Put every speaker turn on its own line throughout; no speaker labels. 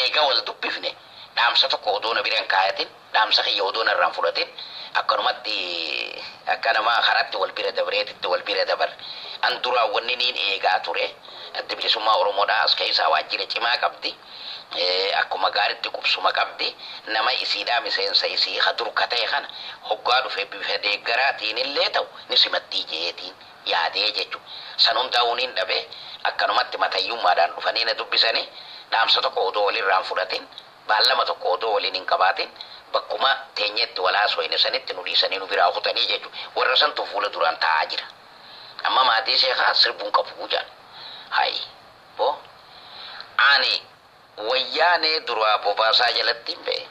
eega wal dubbifne dhaamsa tokko odoo na biraan kaayatin dhaamsa kiyya odoo narraan fudhatin akkanumatti akka nama haratti wal bira dabreetitti wal bira dabar an duraa wanni niin eegaa ture adda bilisummaa Oromoodhaa as keessaa waajjira cimaa qabdi akkuma gaaritti qubsuma qabdi nama isiidhaa miseensa isii hadurkatee kana hoggaa dhufe bifa deeggaraatiin illee ta'u ni simattii jeetiin yaadee jechuudha. San hundaa'uuniin dhabe akkanumatti matayyummaadhaan dhufanii na dubbisanii dhaamsa tokko odoo walirraan fudhatin baallama tokko odoo waliin hin qabaatin bakkuma teenyetti walaasoo inni sanitti nu dhiisanii nu biraa kutanii jechuudha. Warra santu fuula duraan taa'aa jira. Amma maatii sheekaa sirbuun qabu jaan. Hayi boo ani wayyaanee duraa bobaasaa jalatti hin ba'e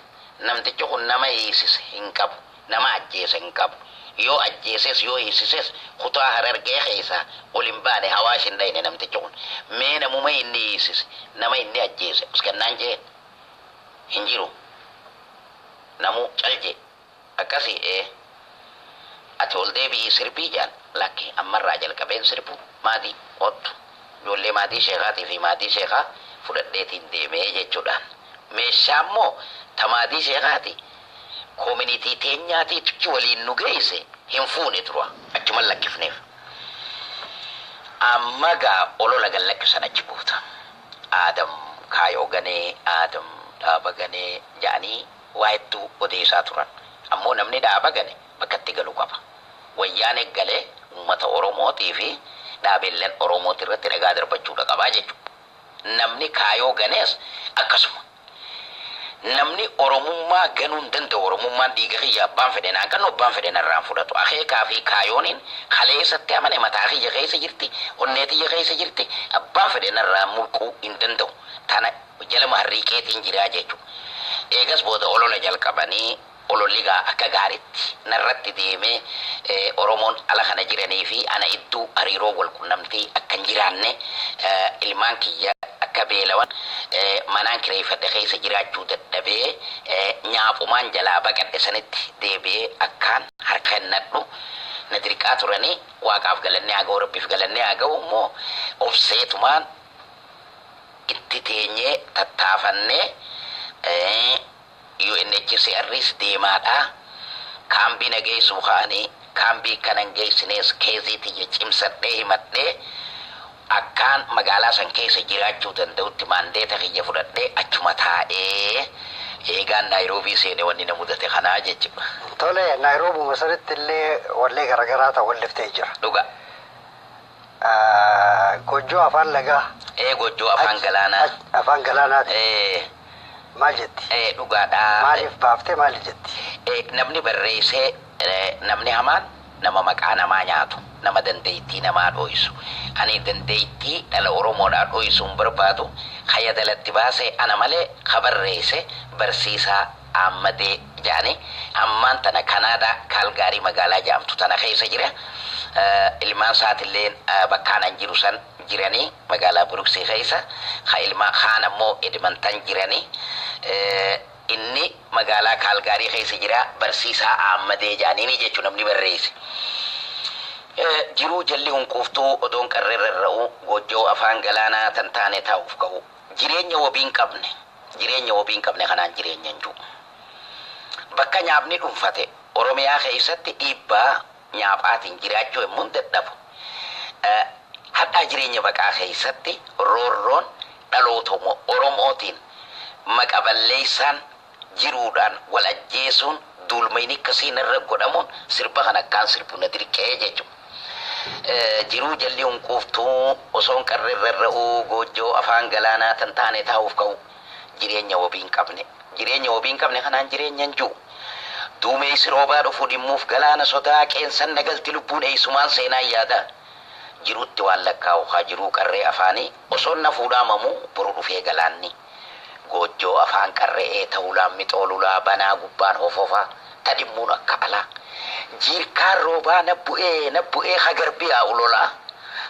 namtichi kun nama hiisise hin qabu nama ajjeese hin qabu. Yoo ajjeeses yoo hiisises kutaa Harargee keessaa ol hin baane Hawaash hin dhayne namtichi kun mee namuma inni hiisise nama inni ajjeese as kennaan jee hin jiru namu calje akkasii ati ol deebi'ii sirbii jaan lakki ammarraa jalqabeen sirbu maatii qottu ijoollee maatii sheekaatii fi maatii sheekaa fudhadheetiin deemee jechuudhaan meeshaa immoo ta maatii sheekaatii community teenyaati tuchi waliin nu geesse hin fuune tura achuma lakkifneef amma gaa olola gallakkisan achi buuta Adam kaayoo ganee Adam dhaaba ganee jaanii waa hedduu odeessaa turan ammoo namni dhaaba gane bakkatti galuu qaba wayyaan eeggalee uummata Oromootii fi dhaabeelleen Oromootii irratti dhagaa darbachuudha qabaa jechuudha namni kaayoo ganees akkasuma namni Oromummaa ganuun danda'u Oromummaan dhiiga kiyya abbaan fedhen kan abbaan fedhen irraan fudhatu akeekaa fi kaayooniin kaleessatti amane mataa kiyya keessa jirti onnee kiyya keessa jirti abbaan fedhen irraan mulquu hin danda'u tana jalama harriikeetiin jiraa jechuudha. Eegas booda olola jalqabanii ololigaa akka gaariitti narratti deemee Oromoon ala kana jiranii fi ana iddoo hariiroo wal qunnamtii akka hin jiraanne ilmaan kiyya akka beelawan manaan kireeffadhe keessa jiraachuu dadhabee nyaafumaan jalaa baqadhe sanitti deebi'ee akkaan harka hin nadhu na dirqaa turanii waaqaaf galannee haa ga'u rabbiif galannee haa ga'u immoo obseetumaan itti teenyee tattaafannee UNHCR's deemaadhaa kaambii nageessuu kaanii kaambii kanan geessinees keessiitti cimsadhee himadhee akkaan magaalaa san keessa jiraachuu danda'utti maandeeta kiyya fudhadhee achuma taa'ee eegaan Naayiroobii seenee wanni na mudate kanaa jechuudha.
Tole Naayiroobii masaritti illee wallee garaagaraa ta'u walliftee jira.
Dhuga.
Gojjoo afaan lagaa.
Gojjoo afaan galaanaa.
Afaan galaanaati. Maal jetti?
Dhugaadhaa.
Maaliif baaftee maal jetti?
Namni barreessee namni hamaan nama maqaa namaa nyaatu nama dandeettii namaa dho'isu ani dandeettii dhala Oromoodhaa dho'isuun barbaadu kaya dalatti baasee ana malee kabarreesse barsiisaa Ammadee jaani ammaan tana Kanaadaa Kaalgaarii magaalaa jaamtu tana keessa jira ilmaan saatillee bakkaanan jiru san jiranii magaalaa Buruksii keessa ka ilmaa kaan ammoo Edmonton jiranii inni magaalaa Kaalgaarii keessa jira barsiisaa Ammadee jaaniini jechuun namni barreesse. Jiruu jalli hunkuuftuu odoon qarreerra ra'u gojjoo afaan galaanaa tan taane taa'uuf ka'u jireenya wabii hin qabne kanaan jireenya hin jiru. Bakka nyaapni dhuunfate Oromiyaa keessatti dhiibbaa nyaapaatiin jiraachuu immoo dadhabu. Hadhaa jireenya baqaa keessatti roorroon dhaloota Oromootiin maqaballeessaan jiruudhaan wal ajjeesuun duulmayni akkasiin irra godhamuun sirba kan akkaan sirbu na dirqee jechuudha. Jiruu jalli hunkuuftuu osoo hin qarreerra ra'uu gojjoo afaan galaanaa tan taane taa'uuf ka'u jireenya wabii hin qabne. Jireenya wabii hin qabne kanaan jireenya hin jiru. Duumessi roobaa dhufu dhimmuuf galaana sodaa qeensan nagalti lubbuun eessumaan seenaan yaada. Jiruutti waan lakkaa'u haa jiruu qarree afaanii osoo na fuudhaamamuu boru dhufee galaanni. Gojjoo afaan qarre'ee ta'uulaan mixoolulaa banaa gubbaan hofofaa tadhimmuun akka alaa. Jiirkaan roobaa na bu'ee hagarbiyaa ulolaa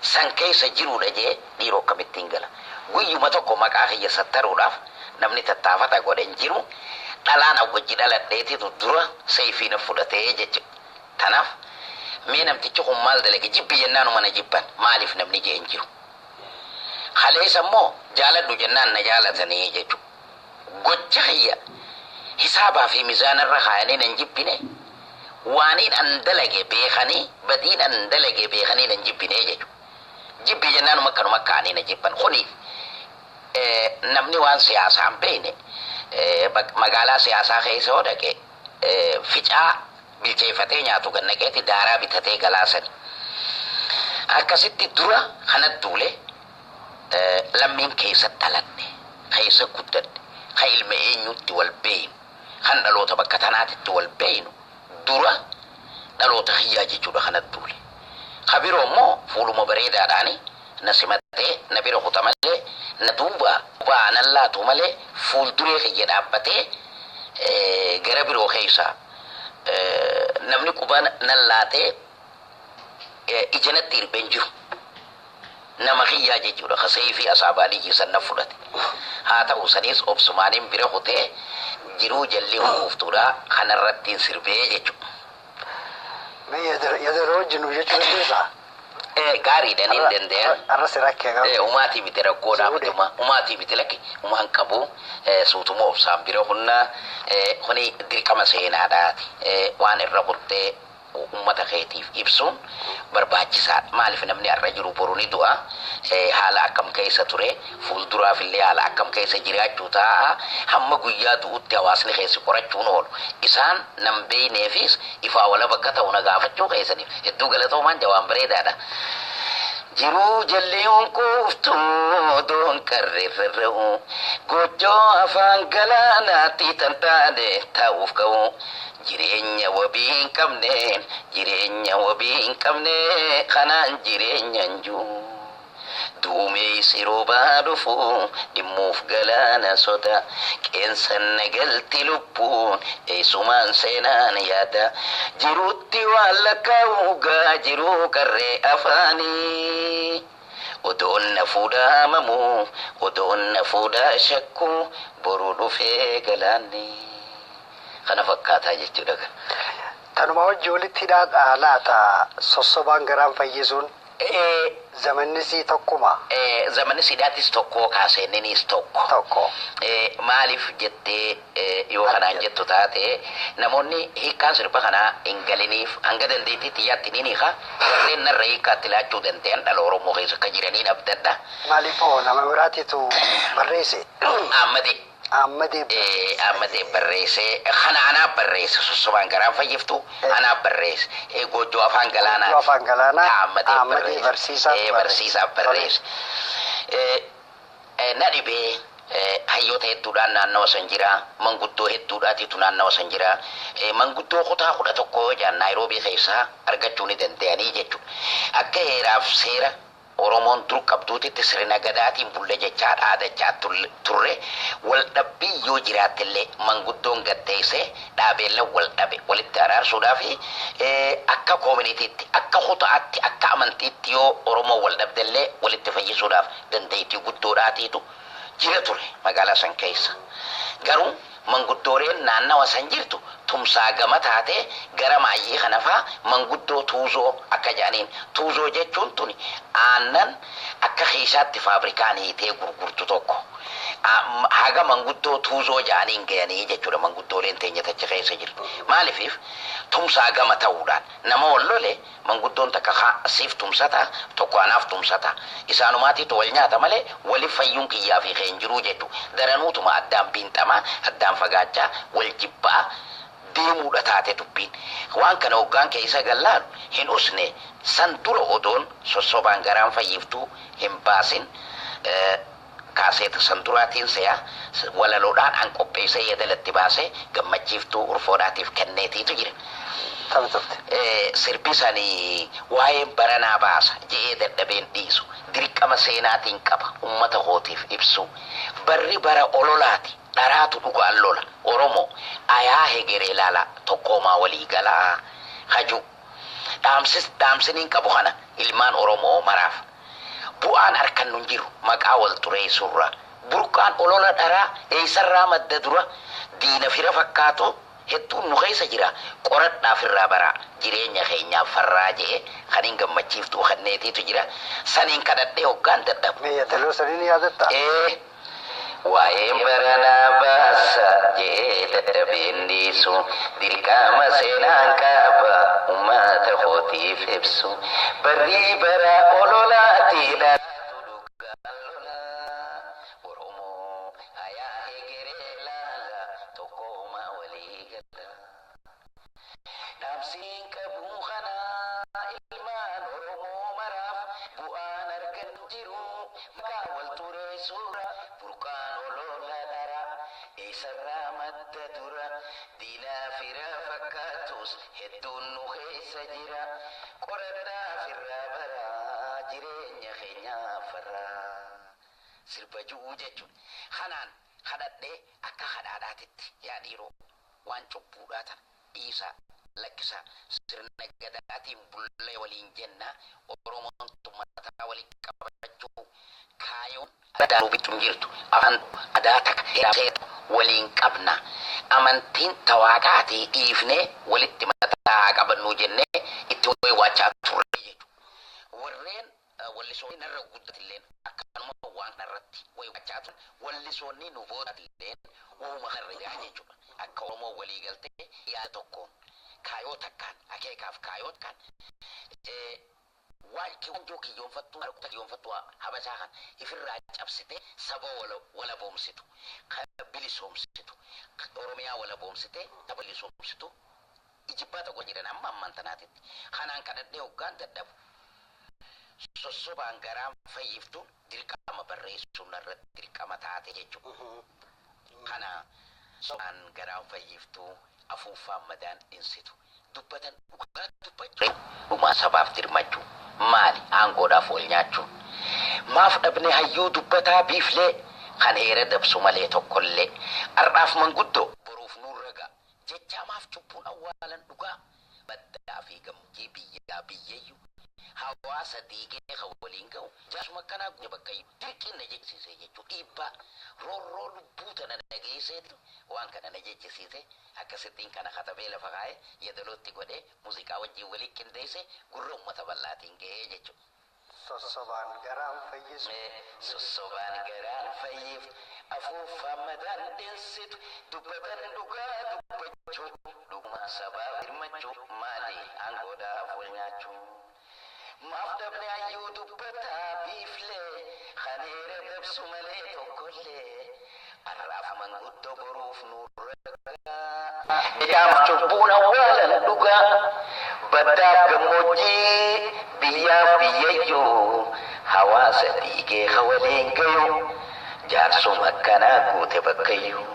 san keessa jiruudha jee dhiiroo akkamittiin gala. Guyyuma tokko maqaa kiyya sattaruudhaaf namni tattaafata godhen jiru dhalaan awwajji dhaladheetitu dura seefiina fudhatee jechuudha. Tanaaf mee namtichi kun maal dalage jibbi jennaan mana jibban maaliif namni jee hin jiru. Kaleessa immoo jaaladhu jennaan na jaalatanii jechuudha. gocha khiyya hisaabaa fi mizaanarra kaayanii nan jibbine waaniin an dalage beekanii badiin an dalage beekanii nan jibbine jechuudha. Jibbi jennaanuma akkanuma kaanii na jibban kuni namni waan siyaasaan beekne magaalaa siyaasaa keessa yoo dhaqe ficaa bilcheeffatee nyaatu gannaqeeti daaraa bitatee galaasan. Akkasitti dura kanat duule lammiin keessa dhalanne keessa guddadhe kan ilma eenyutti wal beeynu kan dhaloota bakka tanaatitti wal beeynu dura dhaloota hiyyaa jechuudha kanat duule. Kabiroo immoo fuuluma bareedaadhaani na simatee na bira kuta malee na duuba baanan laatu malee fuulduree kiyya dhaabbatee gara biroo keessa namni quba nan laatee ijanatti irbeen jiru nama hiyyaa jechuudha kasee fi asaabaadii jiisan na fudhate haa ta'u sanis obsumaaniin bira kutee jiruu jalli huuftuudha kanarrattiin sirbee jechuudha.
Yadaroo jinu jechuudha keessa.
Gaarii daniin danda'an.
Arrasi rakkee
umaatii miti rakkoodhaa bituma umaatii miti lakki umaan qabu suutuma obsaan bira hunna kuni dirqama seenaadhaati waan irra buttee ummata keetiif ibsuun barbaachisaadha. Maaliif namni arra jiru boru ni du'a haala akkam keessa ture fuulduraaf illee haala akkam keessa jiraachuu ta'a hamma guyyaa du'utti hawaasni keessi qorachuun oolu isaan nam beeyneefis ifaa wala bakka ta'u na gaafachuu keessaniif hedduu galatoomaan jawaan bareedaadha. Jiruu jalleewwan kuuftuu doon karreerra'u gochoo afaan galaanaatti tantaane ta'uuf ka'u jireenya wabii hin qabne kanaan jireenya hin jiru duumee siroo baadufu dhimmuuf galaana soda qeensan nagalti lubbuun eessumaan seenaan yaada jiruutti waan lakkaa'uugaa jiruu qarree afaanii odoon na fuudhaa mamuu odoon na fuudhaa shakkuu boruu dhufee galaanni kana fakkaataa jechuudha.
Tanuma wajji walitti hidhaa laata sossobaan garaan fayyisuun zamannisii tokkuma.
Zamannisidhaatis tokko kaaseenninis tokko. Maaliif jettee yoo kanaan jettu taate namoonni hiikkaan sirba kanaa hin galiniif hanga dandeettiitti yaatti ni hiika warreen narra hiikkaatti laachuu danda'an dhala Oromoo keessa akka jiraniin abdadha.
Maaliifoo nama biraatiitu barreesse?
Ammadee barreesse kana anaa barreesse sossobaan garaan fayyiftu anaa barreesse gochoo afaan galaanaa ammadee barsiisaa barreesse na dhibee hayyoota hedduudhaan naannawa san jira manguddoo hedduudhaatiitu naannawa san jira manguddoo kutaa 11 jaan Naayiroobii keessaa argachuu ni danda'anii jechuudha akka heeraaf seera Oromoon dur qabduutitti sirna gadaatiin bulle jechaa dhaadachaa turre wal dhabbii yoo jiraattillee manguddoon gatteessee dhaabeella wal dhabe walitti araarsuudhaaf akka koominiitiitti akka kutaatti akka amantiitti yoo Oromoo wal dhabdellee walitti fayyisuudhaaf dandeettii guddoodhaatiitu jira ture magaalaa san keessa garuu manguddooleen naannawa san jirtu tumsaa gama taate gara maayyii kanafaa manguddoo tuuzoo akka jedhaniin tuuzoo jechuun tuni aannan akka keessaatti faabrikaan hiitee gurgurtu tokko haga manguddoo tuuzoo jedhaniin ga'anii jechuudha manguddooleen teenya tacha keessa jirtu maaliif tumsaa gama ta'uudhaan nama wallole manguddoon takka siif tumsata tokko anaaf tumsata isaanumaatiitu wal nyaata malee waliif fayyuun kiyyaa fi keen jiruu jechu daranuutuma addaan biinxamaa addaan fagaachaa wal jibbaa deemuudha taate dubbiin waan kana hoggaan keessa gallaalu hin usne san dura odoon sossobaan garaan fayyiftuu hin baasin kaaseeta san duraatiin se'a walaloodhaan an qopheessee yadalatti baasee gammachiiftuu urfoodhaatiif kenneetiitu jira. Sirbisanii waa'ee baranaa baasa je'ee dadhabeen dhiisu dirqama seenaatiin qaba ummata hootiif ibsu barri bara ololaati dharaatu dhugaan lola Oromoo ayaa hegeree laala tokkoomaa walii galaa haju dhaamsiniin qabu kana ilmaan Oromoo maraaf bu'aan harkan nun jiru maqaa wal xureessurra burqaan olola dharaa eessarraa madda dura diina fira fakkaatu hedduun nu keessa jira qoradhaaf irraa baraa jireenya keenyaaf farraa je'e kan hin gammachiiftu kanneetiitu jira saniin kadhadhee hoggaan dadhabu.
Meeyyataloo saniin yaadatta?
Waa'ee baranaa jeeta bendisu dirqama seenaan qaba ummata kootiif ibsu barri bara ololaatiidha dhugaalola oromoo ayaa egeree laala tokkooma walii gala dhaabsiin qabuu kanaa ilmaan oromoo maraaf bu'aan argan jiru maqaa wal turee suura burqaan olola dara eessarraa madda dura diinaa fira fakkaatus hedduun nu keessa jira qoradhaa firraa baraa jireenya keenyaa farraa sirba ji'uu jechuun kanaan kadhadhee akka kadhaadhaatitti yaa dhiiroo waan cubbuudhaa tana dhiisaa lakkisa sirna gadaatiin bullee waliin jenna oromoon tummataa waliin qabachuu kaayoon adaa bittuun jirtu afaan adaa takka hidhaseetu waliin qabna amantiin tawaaqaatii dhiifnee walitti mataa qabannuu jennee itti waachaa turre jechuudha warreen wallisoonni narra guddatilleen akkanuma waan narratti waachaa turan wallisoonni nu boodatilleen uuma harreegaa jechuudha akka oromoo walii galtee yaada tokkoon kaayoo takkaan akeekaaf kaayoo takkaan waan kiyyoo kiyyoonfattuu harkuta kiyyoonfattuu habashaa kan ifirraa cabsite saba wala boomsitu bilisoomsitu oromiyaa wala boomsite saba bilisoomsitu ijibbaa tokko jedhan amma ammantanaatitti kanaan kadhadhee hoggaan dadhabu sossobaan garaan fayyiftuun dirqama barreessuun irratti dirqama taate jechuudha kana sobaan garaan fayyiftuu afuuffaan madaan dhinsitu dubbatan dhugaa dubbachuu dhumaa sabaaf dirmachuu maali aangoodhaaf wal nyaachuun maaf dhabne hayyuu dubbataa biiflee kan heera dabsu malee tokkollee har'aaf manguddoo boruuf nuurraga jechaa maaf cubbuun awwaalan dhugaa baddaa fi gammoojjii biyyaa biyyeeyyuu hawaasa diigee kan waliin ga'u jaasuma akkanaa guyya bakkayyuu dirqiin na jechisiise jechuu dhiibbaa roorroo lubbuu tana dhageesseetu waan kana na jechisiise akkasittiin kana katabee lafa kaa'ee yadalootti godhee muuziqaa wajjin walii qindeesse gurra uummata bal'aatiin ga'ee jechuudha.
Sossobaan garaan fayyisu.
Sossobaan garaan fayyif afuuffaan madaan dhinsitu dubbatan dhugaa dubbachuu dhuguma sabaaf hirmachuu maali aangoodhaaf wal nyaachuu. maaf dhabne hayyuu dubbataa biiflee kan heera dabsu malee tokkollee har'aaf manguddoo boruuf nuurragaa jaama cubbuun awwaalan dhugaa baddaaf gammoojjii biyyaaf biyyayyuu hawaasa dhiigee waliin gayu jaarsuma akkanaa guute bakkayyuu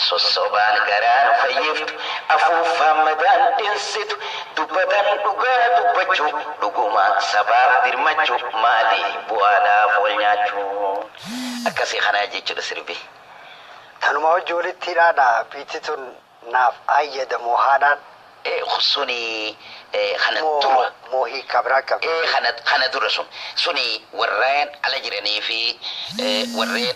sossobaan garaan fayyiftu afuuffaan madaan dhinsitu dubbatan dhugaa dubbachuu dhuguma sabaaf dirmachuu maali bu'aadhaaf wal nyaachuu akkasii kanaa jechuudha sirbi.
Tanuma hojii walitti hidhaadha biitituun naaf ayyadamu haadhaan.
Suni kana dura
moohii kabraa qaba.
Kana dura suni warreen ala jiranii fi warreen